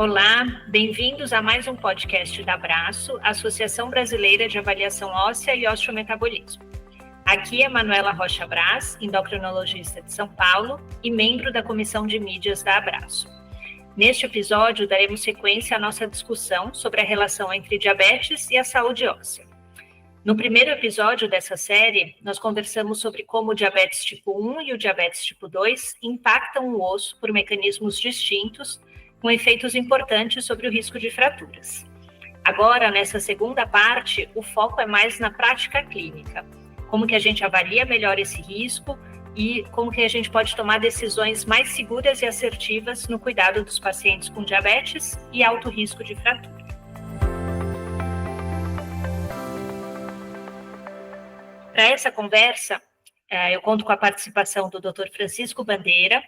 Olá, bem-vindos a mais um podcast da Abraço, Associação Brasileira de Avaliação Óssea e Osteometabolismo. Aqui é Manuela Rocha Braz, endocrinologista de São Paulo e membro da Comissão de Mídias da Abraço. Neste episódio, daremos sequência à nossa discussão sobre a relação entre diabetes e a saúde óssea. No primeiro episódio dessa série, nós conversamos sobre como o diabetes tipo 1 e o diabetes tipo 2 impactam o osso por mecanismos distintos, com efeitos importantes sobre o risco de fraturas. Agora, nessa segunda parte, o foco é mais na prática clínica. Como que a gente avalia melhor esse risco e como que a gente pode tomar decisões mais seguras e assertivas no cuidado dos pacientes com diabetes e alto risco de fratura. Para essa conversa, eu conto com a participação do Dr. Francisco Bandeira,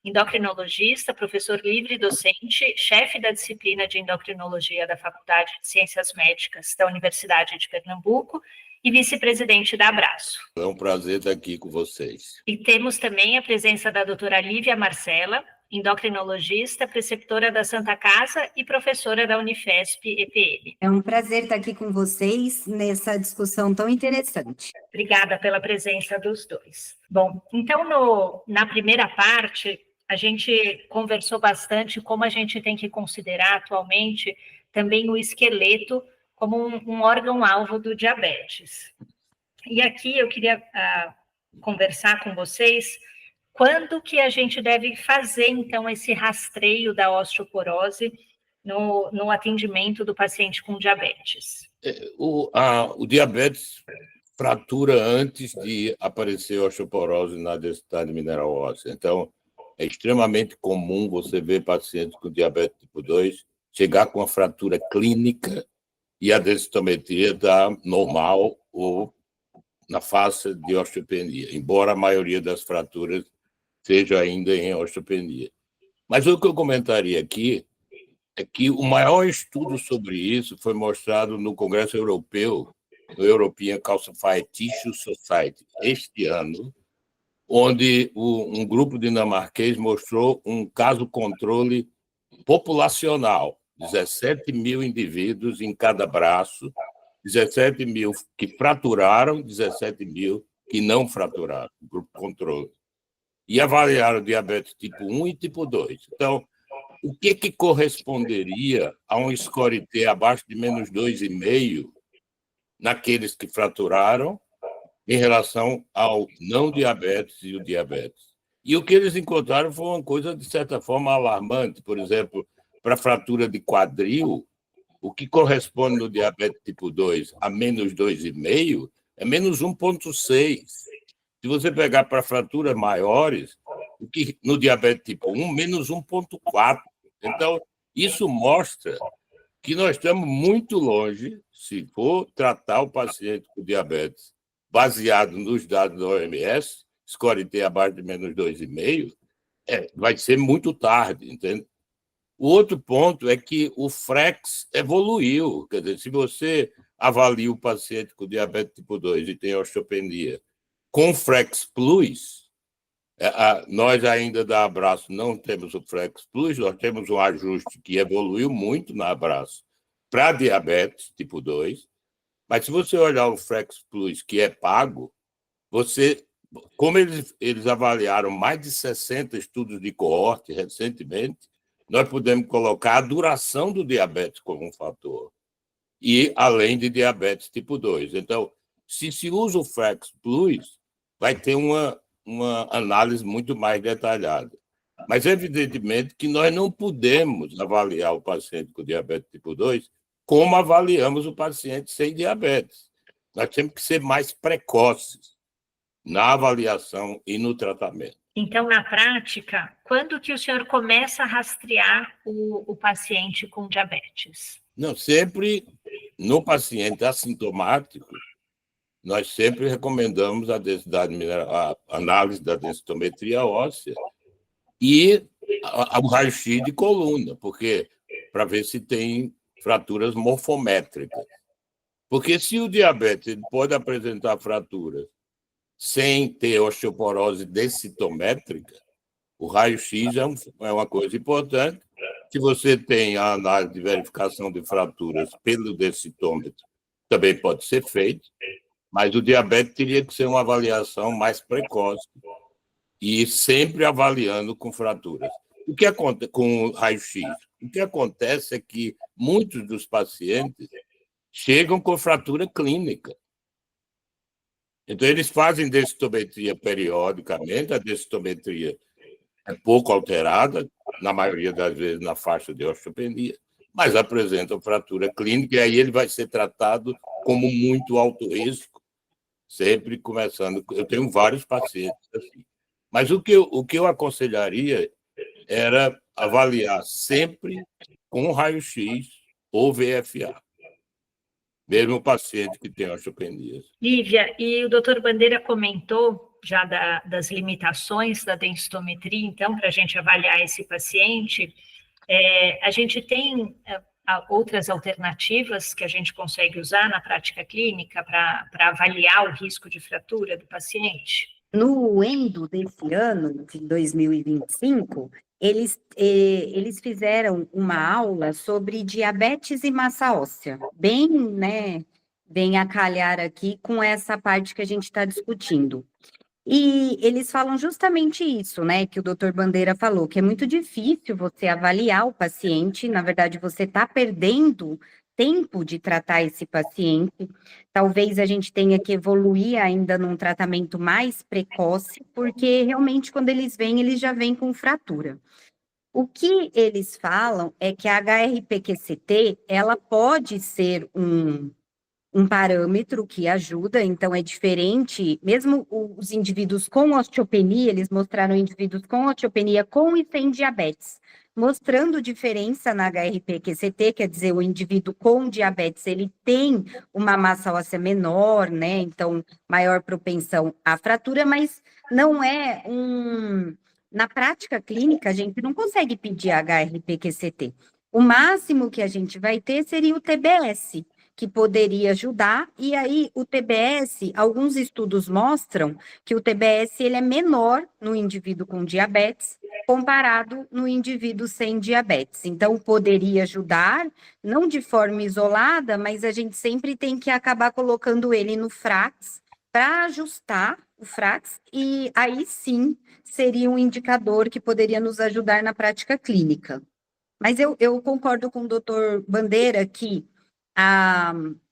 endocrinologista, professor livre docente, chefe da disciplina de endocrinologia da Faculdade de Ciências Médicas da Universidade de Pernambuco e vice-presidente da Abraço. É um prazer estar aqui com vocês. E temos também a presença da doutora Lívia Marcela, endocrinologista, preceptora da Santa Casa e professora da Unifesp EPM. É um prazer estar aqui com vocês nessa discussão tão interessante. Obrigada pela presença dos dois. Bom, então na primeira parte, a gente conversou bastante como a gente tem que considerar atualmente também o esqueleto como um órgão-alvo do diabetes. E aqui eu queria conversar com vocês quando que a gente deve fazer, então, esse rastreio da osteoporose no atendimento do paciente com diabetes. O diabetes fratura antes de aparecer osteoporose na densidade mineral óssea. Então, é extremamente comum você ver pacientes com diabetes tipo 2 chegar com a fratura clínica e a densitometria está normal ou na fase de osteopenia, embora a maioria das fraturas seja ainda em osteopenia. Mas o que eu comentaria aqui é que o maior estudo sobre isso foi mostrado no Congresso Europeu, no European Calcified Tissue Society, este ano, onde um grupo dinamarquês mostrou um caso controle populacional, 17 mil indivíduos em cada braço, 17 mil que fraturaram, 17 mil que não fraturaram, grupo controle. E avaliaram diabetes tipo 1 e tipo 2. Então, o que corresponderia a um score T abaixo de menos 2,5 naqueles que fraturaram em relação ao não diabetes e o diabetes? E o que eles encontraram foi uma coisa, de certa forma, alarmante. Por exemplo, para fratura de quadril, o que corresponde no diabetes tipo 2 a menos 2,5 é menos 1,6. Se você pegar para fraturas maiores, o que no diabetes tipo 1, menos 1,4. Então, isso mostra que nós estamos muito longe, se for tratar o paciente com diabetes baseado nos dados da OMS, score T abaixo de menos 2,5, vai ser muito tarde, entende? O outro ponto é que o FREX evoluiu. Quer dizer, se você avalia o paciente com diabetes tipo 2 e tem osteopenia com FREX Plus, nós ainda da Abraço não temos o FREX Plus, nós temos um ajuste que evoluiu muito na Abraço para diabetes tipo 2, mas se você olhar o FREX Plus, que é pago, como eles avaliaram mais de 60 estudos de coorte recentemente, nós podemos colocar a duração do diabetes como um fator, e além de diabetes tipo 2. Então, se usa o FREX Plus, vai ter uma análise muito mais detalhada. Mas, evidentemente, que nós não podemos avaliar o paciente com diabetes tipo 2 como avaliamos o paciente sem diabetes. Nós temos que ser mais precoces na avaliação e no tratamento. Então, na prática, quando que o senhor começa a rastrear o paciente com diabetes? Não, sempre no paciente assintomático, nós sempre recomendamos a densidade mineral, a análise da densitometria óssea e o raio-x de coluna, porque para ver se tem fraturas morfométricas. Porque se o diabetes pode apresentar fraturas sem ter osteoporose densitométrica, o raio-x é uma coisa importante, Se você tem a análise de verificação de fraturas pelo densitômetro, também pode ser feito, mas o diabetes teria que ser uma avaliação mais precoce e sempre avaliando com fraturas. O que acontece com o raio-x? O que acontece é que muitos dos pacientes chegam com fratura clínica. Então, eles fazem densitometria periodicamente, a densitometria é pouco alterada, na maioria das vezes na faixa de osteopenia, mas apresentam fratura clínica, e aí ele vai ser tratado como muito alto risco, sempre começando... Eu tenho vários pacientes assim. Mas o que eu aconselharia era avaliar sempre com raio-x ou VFA, mesmo o paciente que tem osteopenia. Lívia, e o doutor Bandeira comentou já das limitações da densitometria, então, para a gente avaliar esse paciente, a gente tem outras alternativas que a gente consegue usar na prática clínica para avaliar o risco de fratura do paciente? No ENDO desse ano, de 2025, eles fizeram uma aula sobre diabetes e massa óssea, bem, né, bem a calhar aqui com essa parte que a gente está discutindo. E eles falam justamente isso, né, que o doutor Bandeira falou, que é muito difícil você avaliar o paciente, na verdade você está perdendo tempo de tratar esse paciente, talvez a gente tenha que evoluir ainda num tratamento mais precoce, porque realmente quando eles vêm, eles já vêm com fratura. O que eles falam é que a HRPQCT, ela pode ser um parâmetro que ajuda, então é diferente, mesmo os indivíduos com osteopenia, eles mostraram indivíduos com osteopenia com e sem diabetes, mostrando diferença na HRPQCT, quer dizer, o indivíduo com diabetes, ele tem uma massa óssea menor, né, então maior propensão à fratura, mas não é na prática clínica, a gente não consegue pedir HRPQCT. O máximo que a gente vai ter seria o TBS, que poderia ajudar, e aí o TBS, alguns estudos mostram que o TBS ele é menor no indivíduo com diabetes, comparado no indivíduo sem diabetes. Então, poderia ajudar, não de forma isolada, mas a gente sempre tem que acabar colocando ele no FRAX, para ajustar o FRAX, e aí sim seria um indicador que poderia nos ajudar na prática clínica. Mas eu concordo com o doutor Bandeira que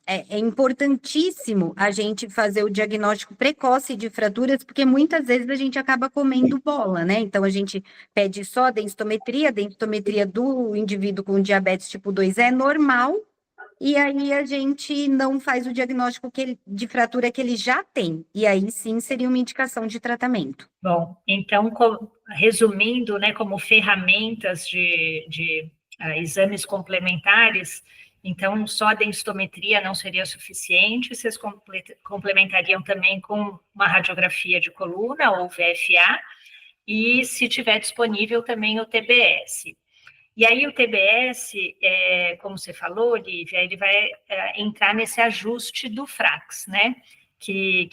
é importantíssimo a gente fazer o diagnóstico precoce de fraturas, porque muitas vezes a gente acaba comendo bola, né? Então, a gente pede só a densitometria do indivíduo com diabetes tipo 2 é normal, e aí a gente não faz o diagnóstico de fratura que ele já tem, e aí sim seria uma indicação de tratamento. Bom, então, resumindo, né, como ferramentas de exames complementares, então, só a densitometria não seria suficiente, vocês complementariam também com uma radiografia de coluna ou VFA, e se tiver disponível também o TBS. E aí o TBS, como você falou, Lívia, ele vai entrar nesse ajuste do FRAX, né? Que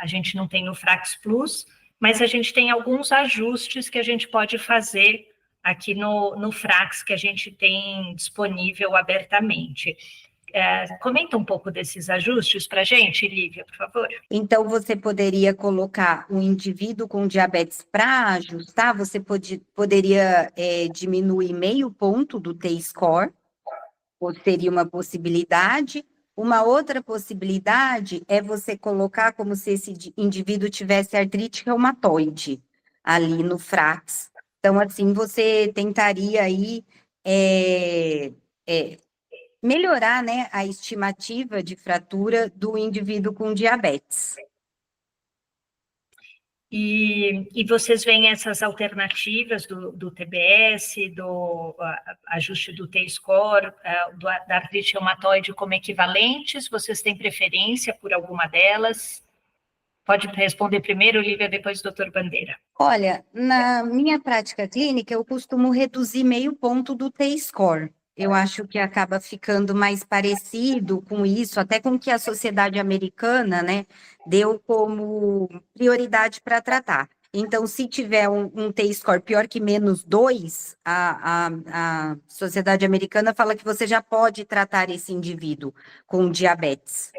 a gente não tem no FRAX Plus, mas a gente tem alguns ajustes que a gente pode fazer aqui no FRAX que a gente tem disponível abertamente. Comenta um pouco desses ajustes para a gente, Lívia, por favor. Então, você poderia colocar um indivíduo com diabetes para ajustar, você poderia diminuir 0,5 ponto do T-score, ou seria uma possibilidade. Uma outra possibilidade é você colocar como se esse indivíduo tivesse artrite reumatoide ali no FRAX. Então, assim, você tentaria aí melhorar, né, a estimativa de fratura do indivíduo com diabetes. E vocês veem essas alternativas do TBS, do ajuste do T-score, da artrite reumatoide como equivalentes? Vocês têm preferência por alguma delas? Pode responder primeiro, Lívia, depois o doutor Bandeira. Olha, na minha prática clínica, eu costumo reduzir 0,5 ponto do T-score. Eu acho que acaba ficando mais parecido com isso, até com o que a sociedade americana, né, deu como prioridade para tratar. Então, se tiver um T-score pior que -2, a Sociedade Americana fala que você já pode tratar esse indivíduo com diabetes.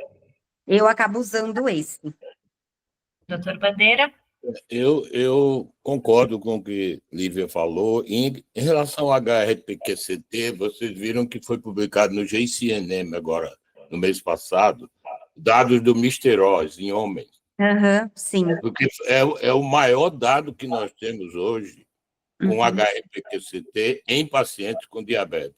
Eu acabo usando esse. Doutor Bandeira? Eu concordo com o que Lívia falou. Em relação ao HRPQ-CT, vocês viram que foi publicado no JCNM agora, no mês passado, dados do Mr. Oz em homens. Sim. Porque é o maior dado que nós temos hoje com HRPQ-CT em pacientes com diabetes.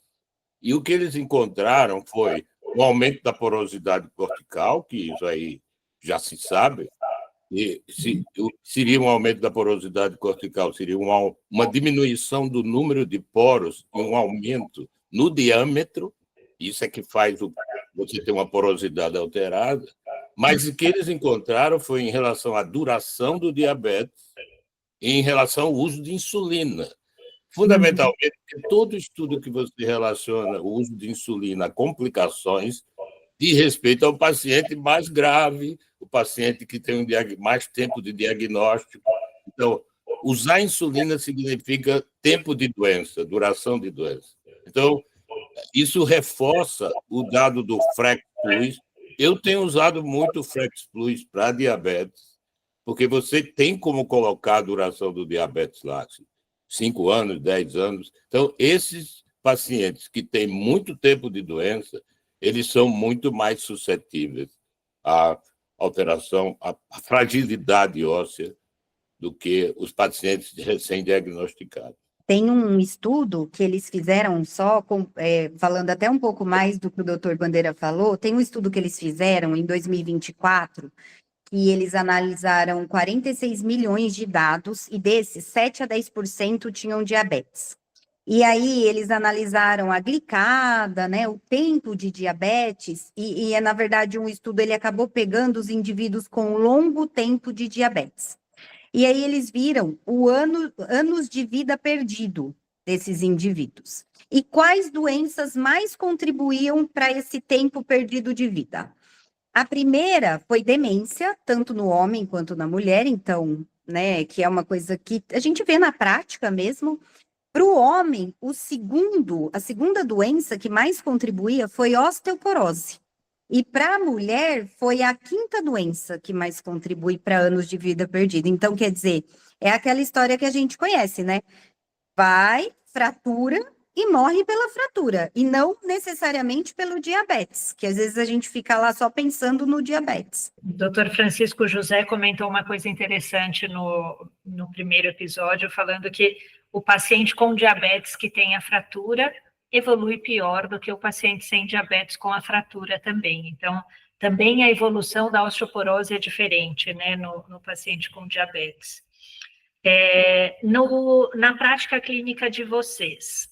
E o que eles encontraram foi um aumento da porosidade cortical, que isso aí já se sabe, e seria um aumento da porosidade cortical, seria uma diminuição do número de poros e um aumento no diâmetro, isso é que faz você ter uma porosidade alterada, mas o que eles encontraram foi em relação à duração do diabetes e em relação ao uso de insulina. Fundamentalmente, porque todo estudo que você relaciona o uso de insulina a complicações diz respeito ao paciente mais grave, o paciente que tem mais tempo de diagnóstico. Então, usar insulina significa tempo de doença, duração de doença. Então, isso reforça o dado do Frex Plus. Eu tenho usado muito o Frex Plus para diabetes, porque você tem como colocar a duração do diabetes lá, 5 anos, 10 anos. Então, esses pacientes que têm muito tempo de doença, eles são muito mais suscetíveis à alteração, à fragilidade óssea do que os pacientes recém-diagnosticados. Tem um estudo que eles fizeram falando até um pouco mais do que o doutor Bandeira falou, tem um estudo que eles fizeram em 2024, que eles analisaram 46 milhões de dados, e desses, 7 a 10% tinham diabetes. E aí, eles analisaram a glicada, né, o tempo de diabetes, e na verdade, um estudo, ele acabou pegando os indivíduos com longo tempo de diabetes. E aí, eles viram anos de vida perdido desses indivíduos. E quais doenças mais contribuíam para esse tempo perdido de vida? A primeira foi demência, tanto no homem quanto na mulher, então, né, que é uma coisa que a gente vê na prática mesmo. Para o homem, a segunda doença que mais contribuía foi osteoporose. E para a mulher, foi a quinta doença que mais contribui para anos de vida perdida. Então, quer dizer, é aquela história que a gente conhece, né? Vai, fratura e morre pela fratura, e não necessariamente pelo diabetes, que às vezes a gente fica lá só pensando no diabetes. O doutor Francisco José comentou uma coisa interessante no primeiro episódio, falando que o paciente com diabetes que tem a fratura evolui pior do que o paciente sem diabetes com a fratura também. Então, também a evolução da osteoporose é diferente, né, no paciente com diabetes. Na prática clínica de vocês,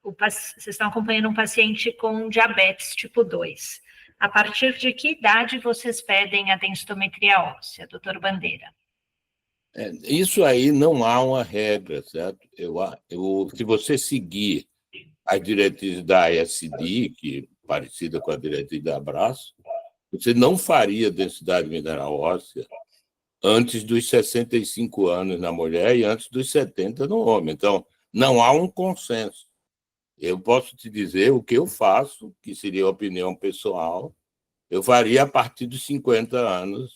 vocês estão acompanhando um paciente com diabetes tipo 2. A partir de que idade vocês pedem a densitometria óssea, doutor Bandeira? Isso aí não há uma regra, certo? Se você seguir as diretrizes da ISD, que é parecida com a diretriz da Abraço, você não faria densidade mineral óssea antes dos 65 anos na mulher e antes dos 70 no homem. Então, não há um consenso. Eu posso te dizer o que eu faço, que seria opinião pessoal, eu faria a partir dos 50 anos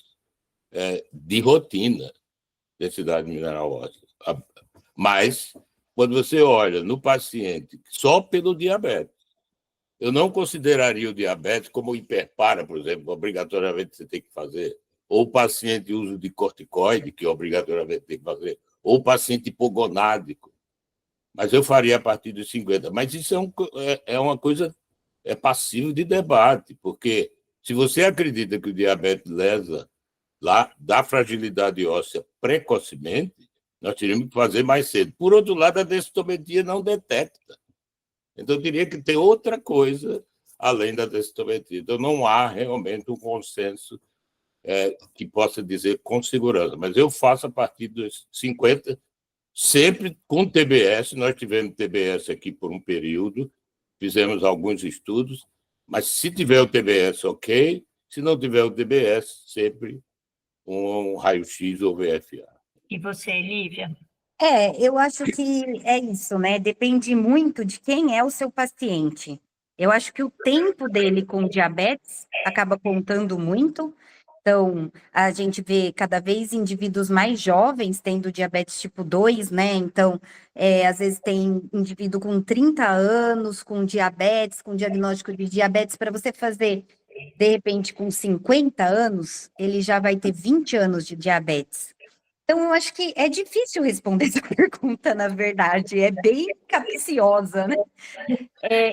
de rotina, densidade mineral óssea. Mas, quando você olha no paciente só pelo diabetes, eu não consideraria o diabetes como hiperpara, por exemplo, obrigatoriamente você tem que fazer, ou o paciente uso de corticoide, que obrigatoriamente tem que fazer, ou o paciente hipogonádico. Mas eu faria a partir dos 50. Mas isso é uma coisa passível de debate, porque se você acredita que o diabetes lesa lá, dá fragilidade óssea precocemente, nós teríamos que fazer mais cedo. Por outro lado, a densitometria não detecta. Então, teria que ter outra coisa além da densitometria. Então, não há realmente um consenso que possa dizer com segurança. Mas eu faço a partir dos 50, sempre com TBS. Nós tivemos TBS aqui por um período, fizemos alguns estudos, mas se tiver o TBS, ok. Se não tiver o TBS, sempre um raio-x ou VFA. E você, Lívia? Eu acho que é isso, né? Depende muito de quem é o seu paciente. Eu acho que o tempo dele com diabetes acaba contando muito. Então, a gente vê cada vez indivíduos mais jovens tendo diabetes tipo 2, né? Então, às vezes tem indivíduo com 30 anos, com diabetes, com diagnóstico de diabetes, para você fazer, de repente, com 50 anos, ele já vai ter 20 anos de diabetes. Então, eu acho que é difícil responder essa pergunta, na verdade, é bem capciosa, né?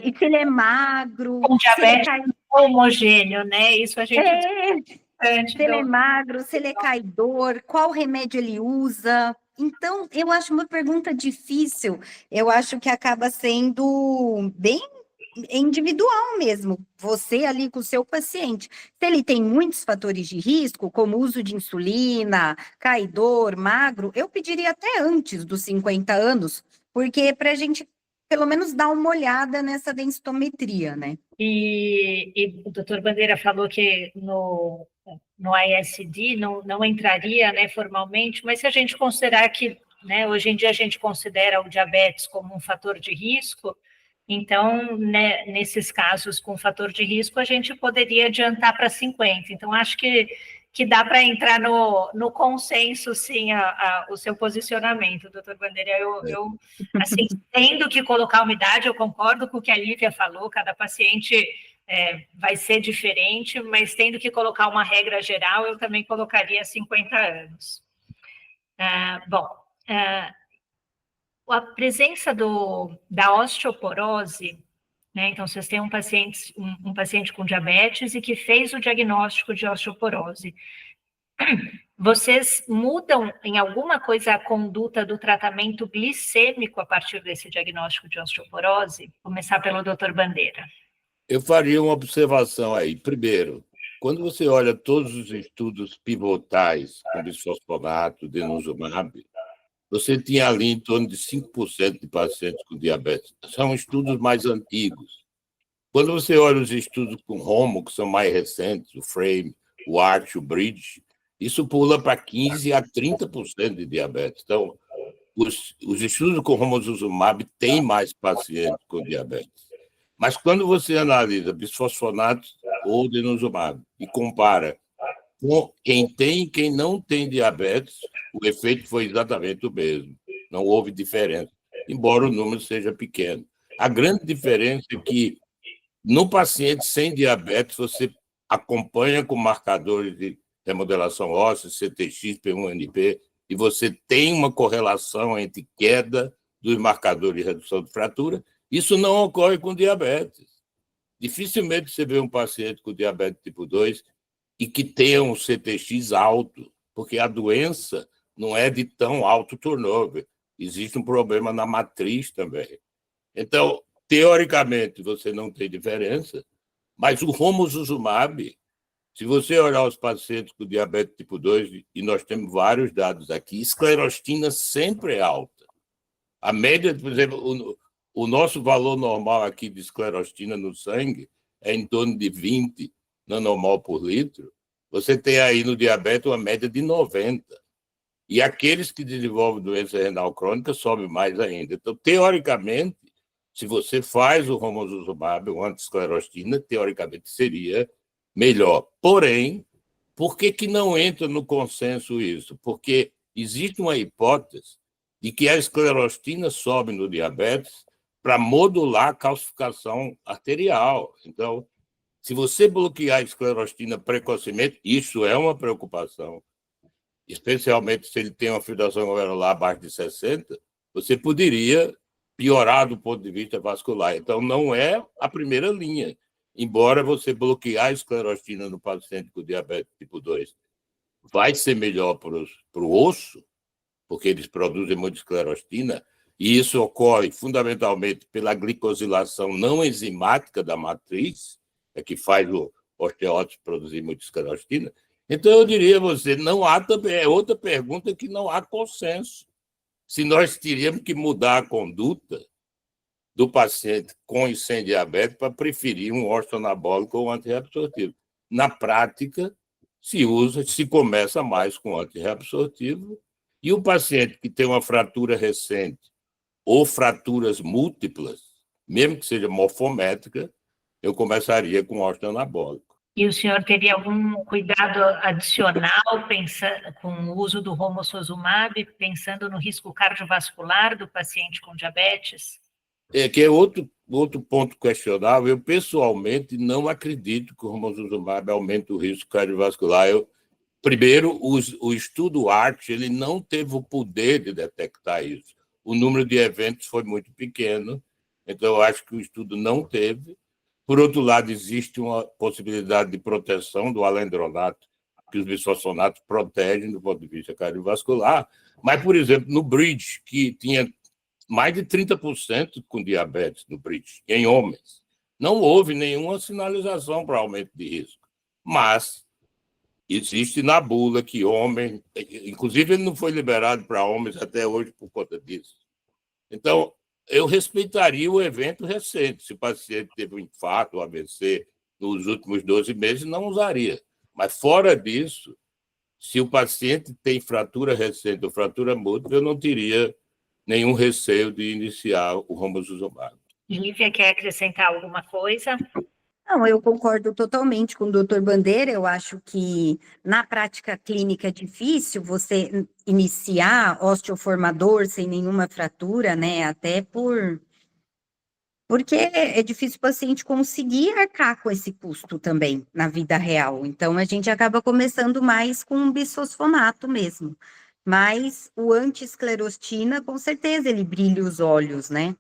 E se ele é magro, Com se ele é, diabetes homogêneo, né? Isso a gente é, bastante se ele é magro, se ele é caidor, qual remédio ele usa. Então, eu acho uma pergunta difícil. Eu acho que acaba sendo bem individual mesmo. Você ali com o seu paciente. Se ele tem muitos fatores de risco, como uso de insulina, caidor, magro, eu pediria até antes dos 50 anos, porque para a gente pelo menos dar uma olhada nessa densitometria, né? E o doutor Bandeira falou que no ISD não entraria, né, formalmente, mas se a gente considerar que, né, hoje em dia a gente considera o diabetes como um fator de risco, então, né, nesses casos com fator de risco, a gente poderia adiantar para 50. Então, acho que dá para entrar no consenso, sim, o seu posicionamento, doutor Bandeira. Eu, assim, tendo que colocar uma idade, eu concordo com o que a Lívia falou, cada paciente vai ser diferente, mas tendo que colocar uma regra geral, eu também colocaria 50 anos. Bom, a presença da osteoporose, né? Então, vocês têm um paciente com diabetes e que fez o diagnóstico de osteoporose. Vocês mudam em alguma coisa a conduta do tratamento glicêmico a partir desse diagnóstico de osteoporose? Começar pelo doutor Bandeira. Eu faria uma observação aí. Primeiro, quando você olha todos os estudos pivotais com bisfosfonato, denosumab, você tinha ali em torno de 5% de pacientes com diabetes. São estudos mais antigos. Quando você olha os estudos com Romo, que são mais recentes, o FRAME, o ARCH, o BRIDGE, isso pula para 15% a 30% de diabetes. Então, os estudos com romosozumab têm mais pacientes com diabetes. Mas quando você analisa bisfosfonatos ou denosumab e compara com quem tem e quem não tem diabetes, o efeito foi exatamente o mesmo. Não houve diferença, embora o número seja pequeno. A grande diferença é que no paciente sem diabetes, você acompanha com marcadores de remodelação óssea, CTX, P1NP, e você tem uma correlação entre queda dos marcadores de redução de fratura. Isso não ocorre com diabetes. Dificilmente você vê um paciente com diabetes tipo 2 e que tenha um CTX alto, porque a doença não é de tão alto turnover. Existe um problema na matriz também. Então, teoricamente, você não tem diferença, mas o romosozumab, se você olhar os pacientes com diabetes tipo 2, e nós temos vários dados aqui, esclerostina sempre é alta. A média, por exemplo, o nosso valor normal aqui de esclerostina no sangue é em torno de 20 nanomol por litro. Você tem aí no diabetes uma média de 90. E aqueles que desenvolvem doença renal crônica sobe mais ainda. Então, teoricamente, se você faz o romosozumab, o anti-esclerostina, teoricamente seria melhor. Porém, por que não entra no consenso isso? Porque existe uma hipótese de que a esclerostina sobe no diabetes para modular a calcificação arterial. Então, se você bloquear a esclerostina precocemente, isso é uma preocupação, especialmente se ele tem uma filtração glomerular abaixo de 60, você poderia piorar do ponto de vista vascular. Então, não é a primeira linha. Embora você bloquear a esclerostina no paciente com diabetes tipo 2 vai ser melhor para o osso, porque eles produzem muita esclerostina, e isso ocorre fundamentalmente pela glicosilação não enzimática da matriz, que faz o osteócito produzir muita esclerostina. Então, eu diria a você, não há também, é outra pergunta que não há consenso. Se nós teríamos que mudar a conduta do paciente com e sem diabetes para preferir um ortoanabólico ou um antirreabsortivo. Na prática, se começa mais com antirreabsortivo E o paciente que tem uma fratura recente ou fraturas múltiplas, mesmo que seja morfométrica, eu começaria com osteoanabólico. E o senhor teria algum cuidado adicional com o uso do romosozumab, pensando no risco cardiovascular do paciente com diabetes? Que é outro ponto questionável. Eu, pessoalmente, não acredito que o romosozumab aumente o risco cardiovascular. Primeiro, o estudo ARCH ele não teve o poder de detectar isso. O número de eventos foi muito pequeno, então eu acho que o estudo não teve. Por outro lado, existe uma possibilidade de proteção do alendronato, que os bisfosfonatos protegem do ponto de vista cardiovascular. Mas, por exemplo, no BRIDGE, que tinha mais de 30% com diabetes no BRIDGE, em homens, não houve nenhuma sinalização para aumento de risco. Mas existe na bula que homem, inclusive ele não foi liberado para homens até hoje por conta disso. Então, eu respeitaria o evento recente. Se o paciente teve um infarto, um AVC nos últimos 12 meses, não usaria. Mas fora disso, se o paciente tem fratura recente ou fratura múltipla, eu não teria nenhum receio de iniciar o romosozumab. Lívia, quer acrescentar alguma coisa? Não, eu concordo totalmente com o doutor Bandeira. Eu acho que na prática clínica é difícil você iniciar osteoformador sem nenhuma fratura, né? Até porque é difícil o paciente conseguir arcar com esse custo também na vida real. Então, a gente acaba começando mais com um bisfosfonato mesmo. Mas o anti-esclerostina, com certeza, ele brilha os olhos, né?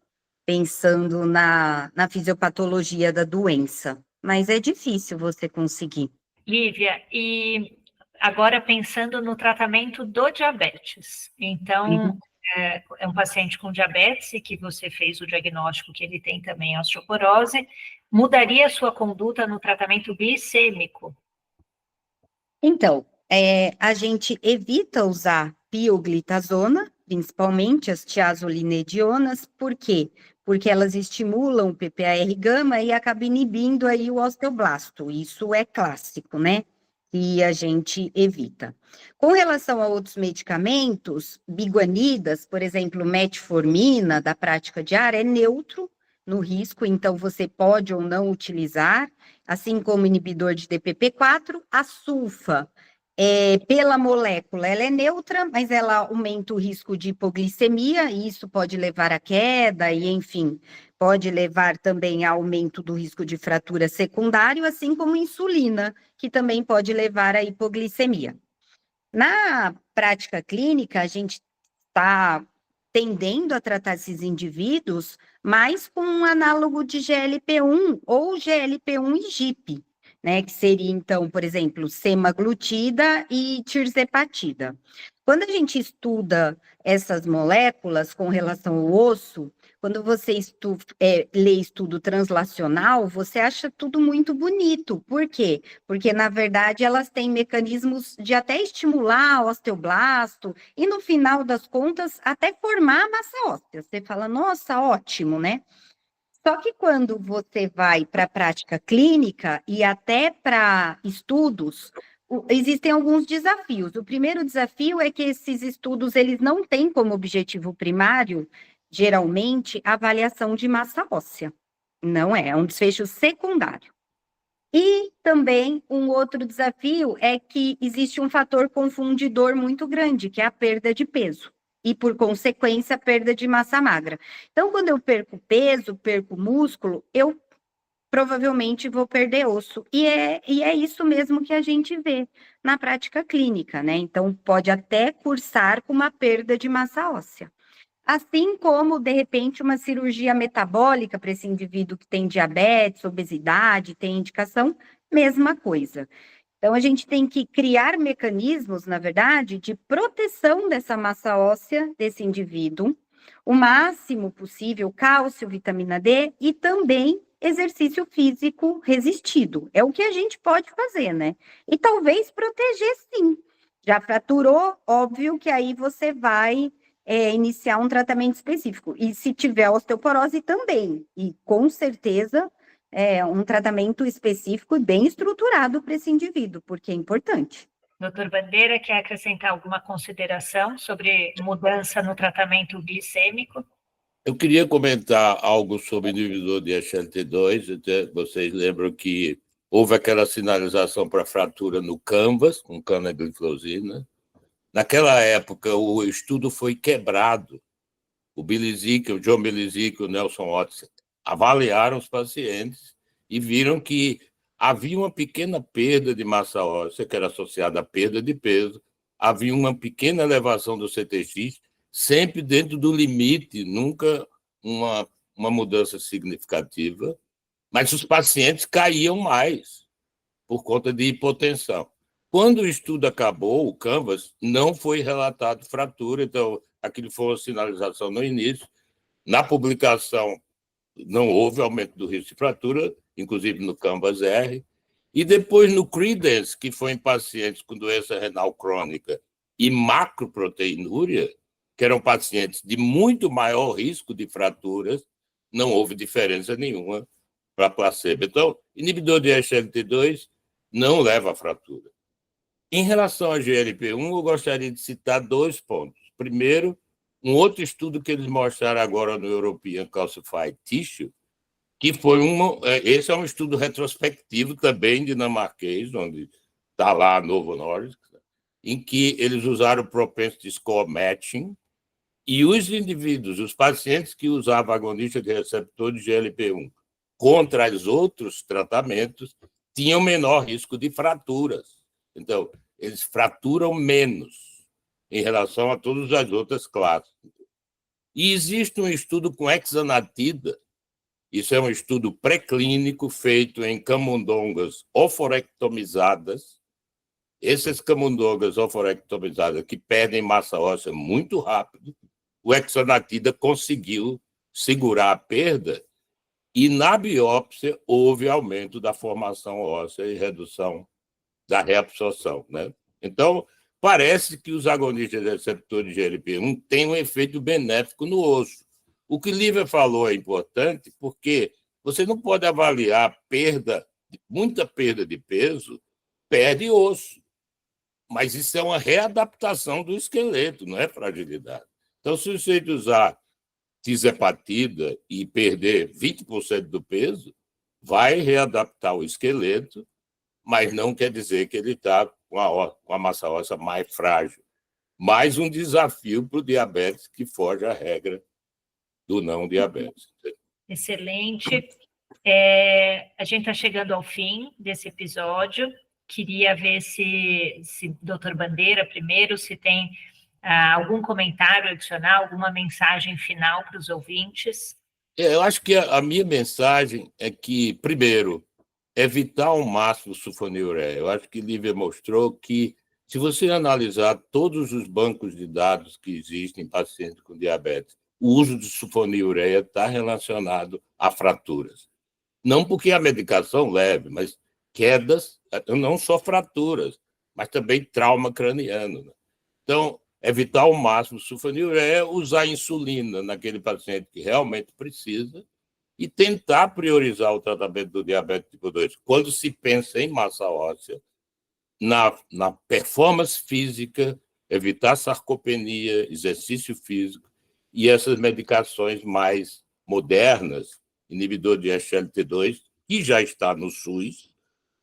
Pensando na fisiopatologia da doença. Mas é difícil você conseguir. Lívia, e agora pensando no tratamento do diabetes. Então, é um paciente com diabetes e que você fez o diagnóstico que ele tem também osteoporose, mudaria a sua conduta no tratamento glicêmico? Então, a gente evita usar pioglitazona, principalmente as tiazolinedionas, por quê? Porque elas estimulam o PPAR-gama e acabam inibindo aí o osteoblasto. Isso é clássico, né? E a gente evita. Com relação a outros medicamentos, biguanidas, por exemplo, metformina, da prática diária, é neutro no risco, então você pode ou não utilizar, assim como inibidor de DPP-4, a sulfa, pela molécula, ela é neutra, mas ela aumenta o risco de hipoglicemia, e isso pode levar à queda, e enfim, pode levar também a aumento do risco de fratura secundário, assim como insulina, que também pode levar à hipoglicemia. Na prática clínica, a gente está tendendo a tratar esses indivíduos mais com um análogo de GLP-1 ou GLP-1 e GIP, né? Que seria, então, por exemplo, semaglutida e tirzepatida. Quando a gente estuda essas moléculas com relação ao osso, quando você lê estudo translacional, você acha tudo muito bonito. Por quê? Porque, na verdade, elas têm mecanismos de até estimular o osteoblasto e, no final das contas, até formar massa óssea. Você fala, nossa, ótimo, né? Só que quando você vai para a prática clínica e até para estudos, existem alguns desafios. O primeiro desafio é que esses estudos, eles não têm como objetivo primário, geralmente, a avaliação de massa óssea. Não é um desfecho secundário. E também um outro desafio é que existe um fator confundidor muito grande, que é a perda de peso. E, por consequência, a perda de massa magra. Então, quando eu perco peso, perco músculo, eu provavelmente vou perder osso. E é isso mesmo que a gente vê na prática clínica, né? Então, pode até cursar com uma perda de massa óssea. Assim como, de repente, uma cirurgia metabólica para esse indivíduo que tem diabetes, obesidade, tem indicação, mesma coisa. Então, a gente tem que criar mecanismos, na verdade, de proteção dessa massa óssea desse indivíduo, o máximo possível, cálcio, vitamina D e também exercício físico resistido. É o que a gente pode fazer, né? E talvez proteger, sim. Já fraturou, óbvio que aí você vai iniciar um tratamento específico. E se tiver osteoporose também. E com certeza um tratamento específico e bem estruturado para esse indivíduo, porque é importante. Doutor Bandeira, quer acrescentar alguma consideração sobre mudança no tratamento glicêmico? Eu queria comentar algo sobre o inibidor de SLT2. Até vocês lembram que houve aquela sinalização para fratura no Canvas, com canagliflozina. Naquela época, o estudo foi quebrado. O Bilizic, o John Bilizic, o Nelson Watson avaliaram os pacientes e viram que havia uma pequena perda de massa óssea, que era associada à perda de peso, havia uma pequena elevação do CTX, sempre dentro do limite, nunca uma mudança significativa, mas os pacientes caíam mais por conta de hipotensão. Quando o estudo acabou, o Canvas, não foi relatado fratura, então aquilo foi uma sinalização no início. Na publicação, não houve aumento do risco de fratura, inclusive no Canvas R. E depois no Credence, que foi em pacientes com doença renal crônica e macroproteinúria, que eram pacientes de muito maior risco de fraturas, não houve diferença nenhuma para placebo. Então, inibidor de SLT2 não leva a fratura. Em relação a GLP-1, eu gostaria de citar 2 pontos. Primeiro, um outro estudo que eles mostraram agora no European Calcified Tissue, que foi esse é um estudo retrospectivo também dinamarquês, onde está lá Novo Nordisk, em que eles usaram o propensity score matching, e os indivíduos, os pacientes que usavam agonista de receptor de GLP-1 contra os outros tratamentos, tinham menor risco de fraturas. Então, eles fraturam menos em relação a todas as outras classes. E existe um estudo com hexanatida, isso é um estudo pré-clínico feito em camundongas oforectomizadas. Essas camundongas oforectomizadas que perdem massa óssea muito rápido, o hexanatida conseguiu segurar a perda e na biópsia houve aumento da formação óssea e redução da reabsorção, né? Então, parece que os agonistas de receptores de GLP-1 têm um efeito benéfico no osso. O que Lívia falou é importante porque você não pode avaliar muita perda de peso, perde osso. Mas isso é uma readaptação do esqueleto, não é fragilidade. Então, se você usar tisepatida e perder 20% do peso, vai readaptar o esqueleto, mas não quer dizer que ele está com a massa óssea mais frágil. Mais um desafio para o diabetes que foge à regra do não diabetes. Excelente. A gente está chegando ao fim desse episódio. Queria ver se Dr. Bandeira, primeiro, se tem algum comentário adicional, alguma mensagem final para os ouvintes. Eu acho que a minha mensagem é que, primeiro, evitar ao máximo sulfonilureia. Eu acho que Lívia mostrou que, se você analisar todos os bancos de dados que existem em pacientes com diabetes, o uso de sulfonilureia está relacionado a fraturas. Não porque a medicação leve, mas quedas, não só fraturas, mas também trauma craniano. Então, evitar ao máximo sulfonilureia, usar insulina naquele paciente que realmente precisa e tentar priorizar o tratamento do diabetes tipo 2. Quando se pensa em massa óssea, na performance física, evitar sarcopenia, exercício físico e essas medicações mais modernas, inibidor de SLT2, que já está no SUS,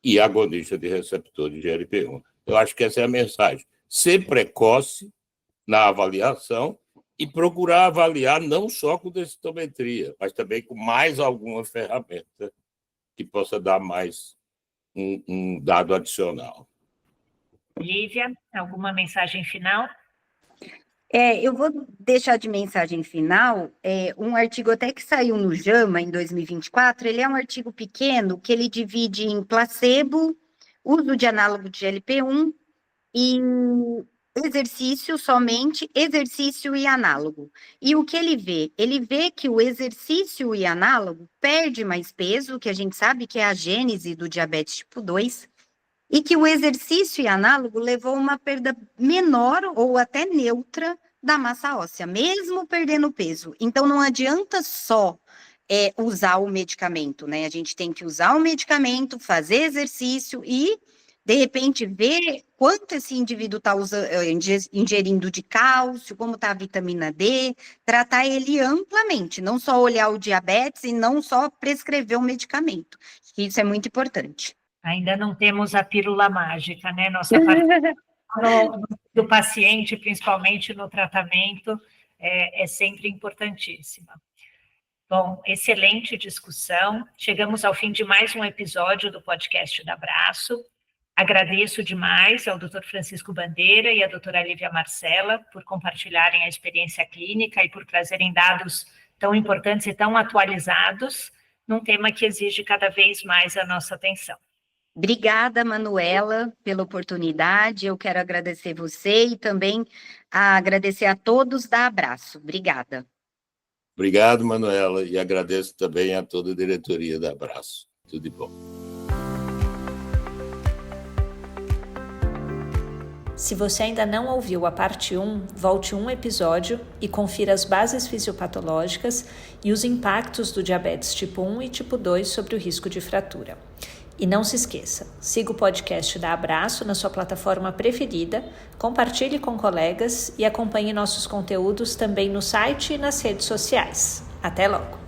e agonista de receptor de GLP-1. Eu acho que essa é a mensagem. Ser precoce na avaliação e procurar avaliar não só com densitometria, mas também com mais alguma ferramenta que possa dar mais um dado adicional. Lívia, alguma mensagem final? Eu vou deixar de mensagem final um artigo até que saiu no JAMA em 2024, ele é um artigo pequeno que ele divide em placebo, uso de análogo de GLP-1 e exercício somente, exercício e análogo. E o que ele vê? Ele vê que o exercício e análogo perde mais peso, que a gente sabe que é a gênese do diabetes tipo 2, e que o exercício e análogo levou a uma perda menor ou até neutra da massa óssea, mesmo perdendo peso. Então, não adianta só usar o medicamento, né? A gente tem que usar o medicamento, fazer exercício e de repente ver quanto esse indivíduo está ingerindo de cálcio, como está a vitamina D, tratar ele amplamente, não só olhar o diabetes e não só prescrever o medicamento. Isso é muito importante. Ainda não temos a pílula mágica, né? Nossa parte do paciente, principalmente no tratamento, é sempre importantíssima. Bom, excelente discussão. Chegamos ao fim de mais um episódio do podcast da Abraço. Agradeço demais ao Dr. Francisco Bandeira e à doutora Lívia Marcela por compartilharem a experiência clínica e por trazerem dados tão importantes e tão atualizados num tema que exige cada vez mais a nossa atenção. Obrigada, Manuela, pela oportunidade. Eu quero agradecer você e também agradecer a todos da Abraço. Obrigada. Obrigado, Manuela, e agradeço também a toda a diretoria da Abraço. Tudo de bom. Se você ainda não ouviu a parte 1, volte um episódio e confira as bases fisiopatológicas e os impactos do diabetes tipo 1 e tipo 2 sobre o risco de fratura. E não se esqueça, siga o podcast da Abraço na sua plataforma preferida, compartilhe com colegas e acompanhe nossos conteúdos também no site e nas redes sociais. Até logo!